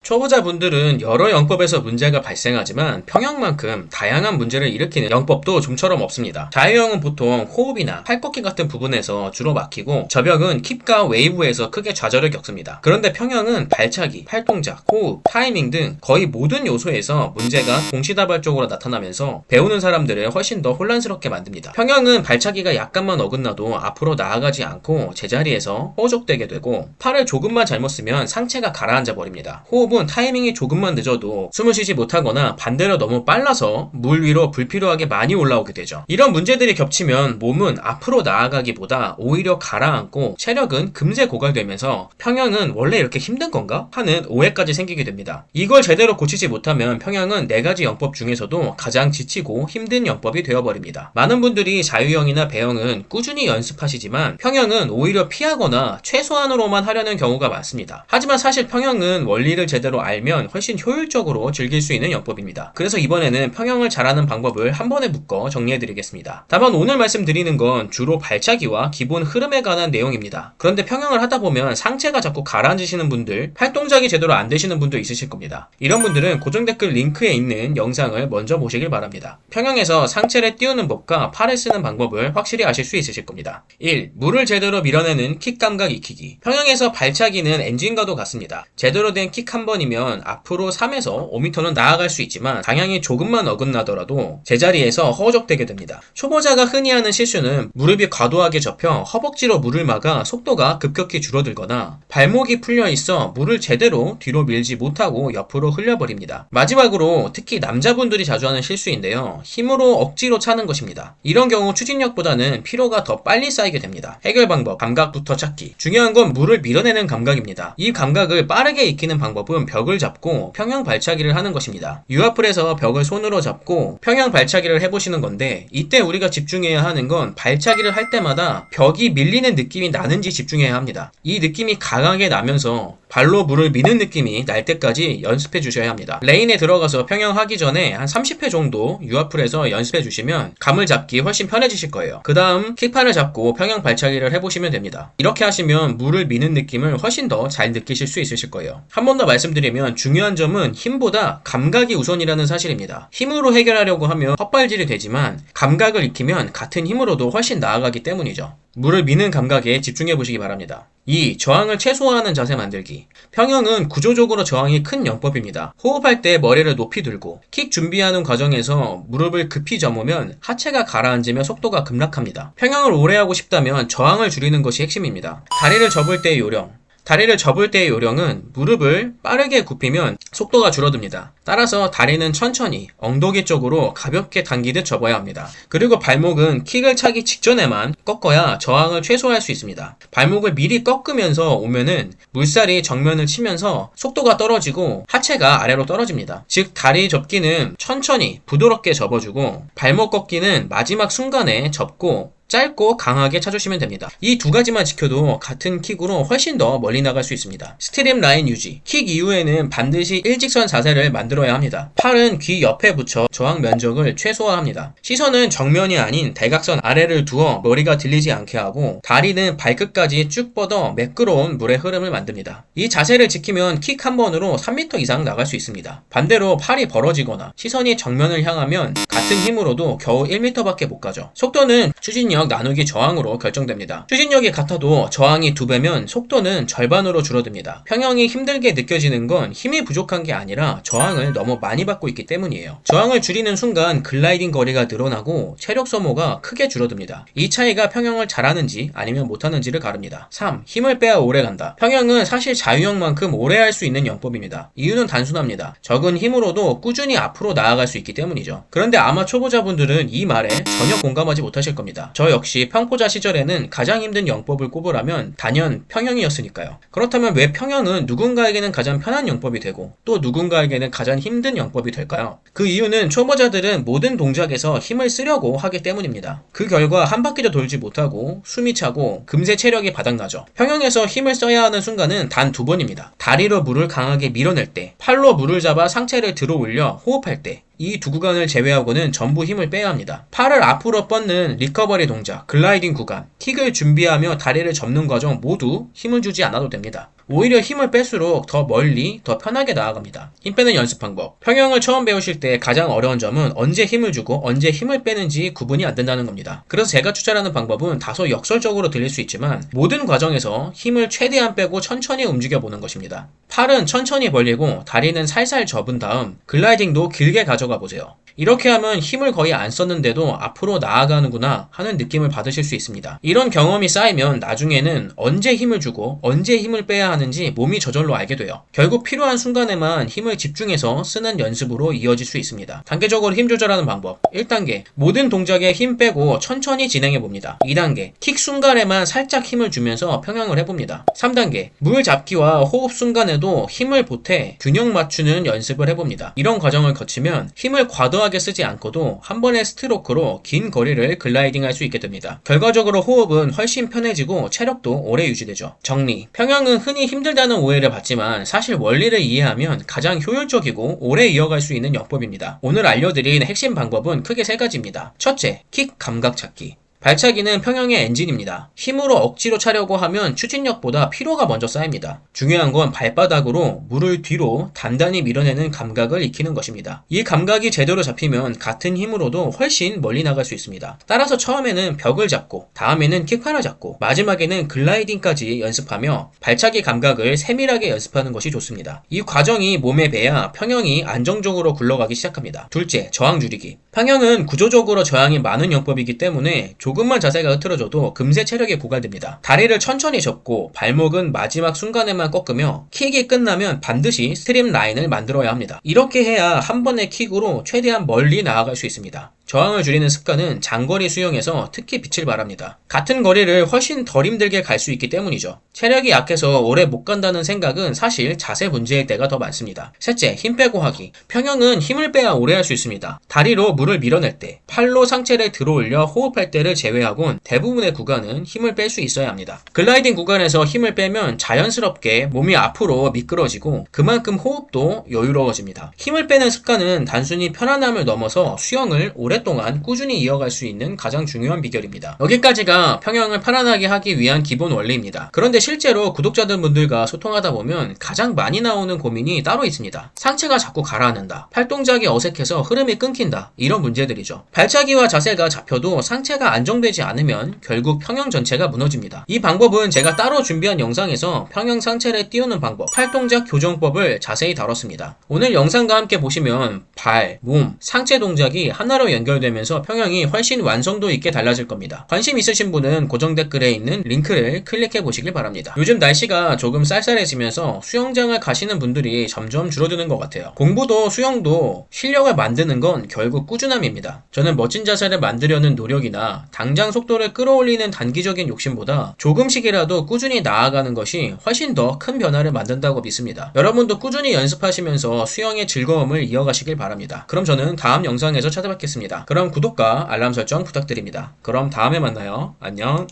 초보자분들은 여러 영법에서 문제가 발생하지만 평형만큼 다양한 문제를 일으키는 영법도 좀처럼 없습니다. 자유형은 보통 호흡이나 팔꺾기 같은 부분에서 주로 막히고 저벽은 킵과 웨이브에서 크게 좌절을 겪습니다. 그런데 평형은 발차기, 팔동작, 호흡, 타이밍 등 거의 모든 요소에서 문제가 동시다발적으로 나타나면서 배우는 사람들을 훨씬 더 혼란스럽게 만듭니다. 평형은 발차기가 약간만 어긋나도 앞으로 나아가지 않고 제자리에서 허우적대게 되고, 팔을 조금만 잘못 쓰면 상체가 가라앉아 버립니다. 호흡은 타이밍이 조금만 늦어도 숨을 쉬지 못하거나 반대로 너무 빨라서 물 위로 불필요하게 많이 올라오게 되죠. 이런 문제들이 겹치면 몸은 앞으로 나아가기보다 오히려 가라앉고 체력은 금세 고갈되면서 평형은 원래 이렇게 힘든 건가? 하는 오해까지 생기게 됩니다. 이걸 제대로 고치지 못하면 평형은 4가지 영법 중에서도 가장 지치고 힘든 영법이 되어버립니다. 많은 분들이 자유형이나 배형은 꾸준히 연습하시지만 평형은 오히려 피하거나 최소한으로만 하려는 경우가 많습니다. 하지만 사실 평형은 원리를 제대로 알면 훨씬 효율적으로 즐길 수 있는 영법입니다. 그래서 이번에는 평형을 잘하는 방법을 한 번에 묶어 정리해드리겠습니다. 다만 오늘 말씀드리는 건 주로 발차기와 기본 흐름에 관한 내용입니다. 그런데 평형을 하다 보면 상체가 자꾸 가라앉으시는 분들, 팔동작이 제대로 안 되시는 분도 있으실 겁니다. 이런 분들은 고정 댓글 링크에 있는 영상을 먼저 보시길 바랍니다. 평형에서 상체를 띄우는 법과 팔을 쓰는 방법을 확실히 아실 수 있으실 겁니다. 1. 물을 제대로 밀어내는 킥 감각 익히기. 평형에서 발차기는 엔진과도 같습니다. 제대로 된 킥 한 번이면 앞으로 3에서 5m는 나아갈 수 있지만 방향이 조금만 어긋나더라도 제자리에서 허우적대게 됩니다. 초보자가 흔히 하는 실수는 무릎이 과도하게 접혀 허벅지로 물을 막아 속도가 급격히 줄어들거나 발목이 풀려 있어 물을 제대로 뒤로 밀지 못하고 옆으로 흘려버립니다. 마지막으로 특히 남자분들이 자주 하는 실수인데요. 힘으로 억지로 차는 것입니다. 이런 경우 추진력보다는 피로가 더 빨리 쌓이게 됩니다. 해결 방법, 감각부터 찾기. 중요한 건 물을 밀어내는 감각입니다. 이 감각을 빠르게 익히는 방법은 벽을 잡고 평형 발차기를 하는 것입니다. 유아풀에서 벽을 손으로 잡고 평형 발차기를 해보시는 건데, 이때 우리가 집중해야 하는 건 발차기를 할 때마다 벽이 밀리는 느낌이 나는지 집중해야 합니다. 이 느낌이 강하게 나면서 발로 물을 미는 느낌이 날 때까지 연습해 주셔야 합니다. 레인에 들어가서 평형하기 전에 한 30회 정도 유아풀에서 연습해 주시면 감을 잡기 훨씬 편해지실 거예요. 그 다음 킥판을 잡고 평형 발차기를 해보시면 됩니다. 이렇게 하시면 물을 미는 느낌을 훨씬 더 잘 느끼실 수 있으실 거예요. 한 번 더 말씀드리면 중요한 점은 힘보다 감각이 우선이라는 사실입니다. 힘으로 해결하려고 하면 헛발질이 되지만 감각을 익히면 같은 힘으로도 훨씬 나아가기 때문이죠. 물을 미는 감각에 집중해 보시기 바랍니다. 2. 저항을 최소화하는 자세 만들기. 평형은 구조적으로 저항이 큰 영법입니다. 호흡할 때 머리를 높이 들고 킥 준비하는 과정에서 무릎을 급히 접으면 하체가 가라앉으며 속도가 급락합니다. 평형을 오래 하고 싶다면 저항을 줄이는 것이 핵심입니다. 다리를 접을 때의 요령. 다리를 접을 때의 요령은 무릎을 빠르게 굽히면 속도가 줄어듭니다. 따라서 다리는 천천히 엉덩이 쪽으로 가볍게 당기듯 접어야 합니다. 그리고 발목은 킥을 차기 직전에만 꺾어야 저항을 최소화할 수 있습니다. 발목을 미리 꺾으면서 오면은 물살이 정면을 치면서 속도가 떨어지고 하체가 아래로 떨어집니다. 즉 다리 접기는 천천히 부드럽게 접어주고 발목 꺾기는 마지막 순간에 접고 짧고 강하게 차주시면 됩니다. 이 2가지만 지켜도 같은 킥으로 훨씬 더 멀리 나갈 수 있습니다. 스트림 라인 유지. 킥 이후에는 반드시 일직선 자세를 만들어야 합니다. 팔은 귀 옆에 붙여 저항 면적을 최소화합니다. 시선은 정면이 아닌 대각선 아래를 두어 머리가 들리지 않게 하고, 다리는 발끝까지 쭉 뻗어 매끄러운 물의 흐름을 만듭니다. 이 자세를 지키면 킥 한 번으로 3m 이상 나갈 수 있습니다. 반대로 팔이 벌어지거나 시선이 정면을 향하면 같은 힘으로도 겨우 1m밖에 못 가죠. 속도는 추진력 나누기 저항으로 결정됩니다. 추진력이 같아도 저항이 2배면 속도는 절반으로 줄어듭니다. 평형이 힘들게 느껴지는 건 힘이 부족한 게 아니라 저항을 너무 많이 받고 있기 때문이에요. 저항을 줄이는 순간 글라이딩 거리가 늘어나고 체력 소모가 크게 줄어듭니다. 이 차이가 평형을 잘하는지 아니면 못하는지를 가릅니다. 3. 힘을 빼야 오래간다. 평형은 사실 자유형만큼 오래 할 수 있는 영법입니다. 이유는 단순합니다. 적은 힘으로도 꾸준히 앞으로 나아갈 수 있기 때문이죠. 그런데 아마 초보자분들은 이 말에 전혀 공감하지 못하실 겁니다. 저 역시 평포자 시절에는 가장 힘든 영법을 꼽으라면 단연 평형이었으니까요. 그렇다면 왜 평형은 누군가에게는 가장 편한 영법이 되고 또 누군가에게는 가장 힘든 영법이 될까요? 그 이유는 초보자들은 모든 동작에서 힘을 쓰려고 하기 때문입니다. 그 결과 한 바퀴도 돌지 못하고 숨이 차고 금세 체력이 바닥나죠. 평형에서 힘을 써야 하는 순간은 단 2번입니다. 다리로 물을 강하게 밀어낼 때, 팔로 물을 잡아 상체를 들어 올려 호흡할 때, 이 두 구간을 제외하고는 전부 힘을 빼야 합니다. 팔을 앞으로 뻗는 리커버리 동작, 글라이딩 구간, 킥을 준비하며 다리를 접는 과정 모두 힘을 주지 않아도 됩니다. 오히려 힘을 뺄수록 더 멀리, 더 편하게 나아갑니다. 힘 빼는 연습 방법. 평형을 처음 배우실 때 가장 어려운 점은 언제 힘을 주고 언제 힘을 빼는지 구분이 안 된다는 겁니다. 그래서 제가 추천하는 방법은 다소 역설적으로 들릴 수 있지만 모든 과정에서 힘을 최대한 빼고 천천히 움직여 보는 것입니다. 팔은 천천히 벌리고 다리는 살살 접은 다음 글라이딩도 길게 가져가 보세요. 이렇게 하면 힘을 거의 안 썼는데도 앞으로 나아가는구나 하는 느낌을 받으실 수 있습니다. 이런 경험이 쌓이면 나중에는 언제 힘을 주고 언제 힘을 빼야 하는지 몸이 저절로 알게 돼요. 결국 필요한 순간에만 힘을 집중해서 쓰는 연습으로 이어질 수 있습니다. 단계적으로 힘 조절하는 방법. 1단계. 모든 동작에 힘 빼고 천천히 진행해 봅니다. 2단계. 킥 순간에만 살짝 힘을 주면서 평형을 해봅니다. 3단계. 물 잡기와 호흡 순간에도 힘을 보태 균형 맞추는 연습을 해봅니다. 이런 과정을 거치면 힘을 과도하게 쓰지 않고도 한 번의 스트로크로 긴 거리를 글라이딩 할 수 있게 됩니다. 결과적으로 호흡은 훨씬 편해지고 체력도 오래 유지되죠. 정리. 평형은 흔히 힘들다는 오해를 받지만 사실 원리를 이해하면 가장 효율적이고 오래 이어갈 수 있는 영법입니다. 오늘 알려드린 핵심 방법은 크게 세 가지입니다. 첫째, 킥 감각 찾기. 발차기는 평형의 엔진입니다. 힘으로 억지로 차려고 하면 추진력보다 피로가 먼저 쌓입니다. 중요한 건 발바닥으로 물을 뒤로 단단히 밀어내는 감각을 익히는 것입니다. 이 감각이 제대로 잡히면 같은 힘으로도 훨씬 멀리 나갈 수 있습니다. 따라서 처음에는 벽을 잡고, 다음에는 킥판을 잡고, 마지막에는 글라이딩까지 연습하며 발차기 감각을 세밀하게 연습하는 것이 좋습니다. 이 과정이 몸에 배야 평형이 안정적으로 굴러가기 시작합니다. 둘째, 저항 줄이기. 평형은 구조적으로 저항이 많은 영법이기 때문에 조금만 자세가 흐트러져도 금세 체력이 고갈됩니다. 다리를 천천히 접고 발목은 마지막 순간에만 꺾으며 킥이 끝나면 반드시 스트림 라인을 만들어야 합니다. 이렇게 해야 한 번의 킥으로 최대한 멀리 나아갈 수 있습니다. 저항을 줄이는 습관은 장거리 수영에서 특히 빛을 발합니다. 같은 거리를 훨씬 덜 힘들게 갈 수 있기 때문이죠. 체력이 약해서 오래 못 간다는 생각은 사실 자세 문제일 때가 더 많습니다. 셋째, 힘 빼고 하기. 평형은 힘을 빼야 오래 할 수 있습니다. 다리로 물을 밀어낼 때, 팔로 상체를 들어올려 호흡할 때를 제외하곤 대부분의 구간은 힘을 뺄 수 있어야 합니다. 글라이딩 구간에서 힘을 빼면 자연스럽게 몸이 앞으로 미끄러지고 그만큼 호흡도 여유로워집니다. 힘을 빼는 습관은 단순히 편안함을 넘어서 수영을 오랫동안 꾸준히 이어갈 수 있는 가장 중요한 비결입니다. 여기까지가 평형을 편안하게 하기 위한 기본 원리입니다. 그런데 실제로 구독자분들과 소통하다 보면 가장 많이 나오는 고민이 따로 있습니다. 상체가 자꾸 가라앉는다, 팔동작이 어색해서 흐름이 끊긴다, 이런 문제들이죠. 발차기와 자세가 잡혀도 상체가 안정되지 않으면 결국 평형 전체가 무너집니다. 이 방법은 제가 따로 준비한 영상에서 평형 상체를 띄우는 방법, 팔동작 교정법을 자세히 다뤘습니다. 오늘 영상과 함께 보시면 발, 몸, 상체 동작이 하나로 연결되면서 평형이 훨씬 완성도 있게 달라질 겁니다. 관심 있으신 분은 고정 댓글에 있는 링크를 클릭해 보시길 바랍니다. 요즘 날씨가 조금 쌀쌀해지면서 수영장을 가시는 분들이 점점 줄어드는 것 같아요. 공부도 수영도 실력을 만드는 건 결국 꾸준함입니다. 저는 멋진 자세를 만들려는 노력이나 당장 속도를 끌어올리는 단기적인 욕심보다 조금씩이라도 꾸준히 나아가는 것이 훨씬 더 큰 변화를 만든다고 믿습니다. 여러분도 꾸준히 연습하시면서 수영의 즐거움을 이어가시길 바랍니다. 그럼 저는 다음 영상에서 찾아뵙겠습니다. 그럼 구독과 알람 설정 부탁드립니다. 그럼 다음에 만나요. 안녕.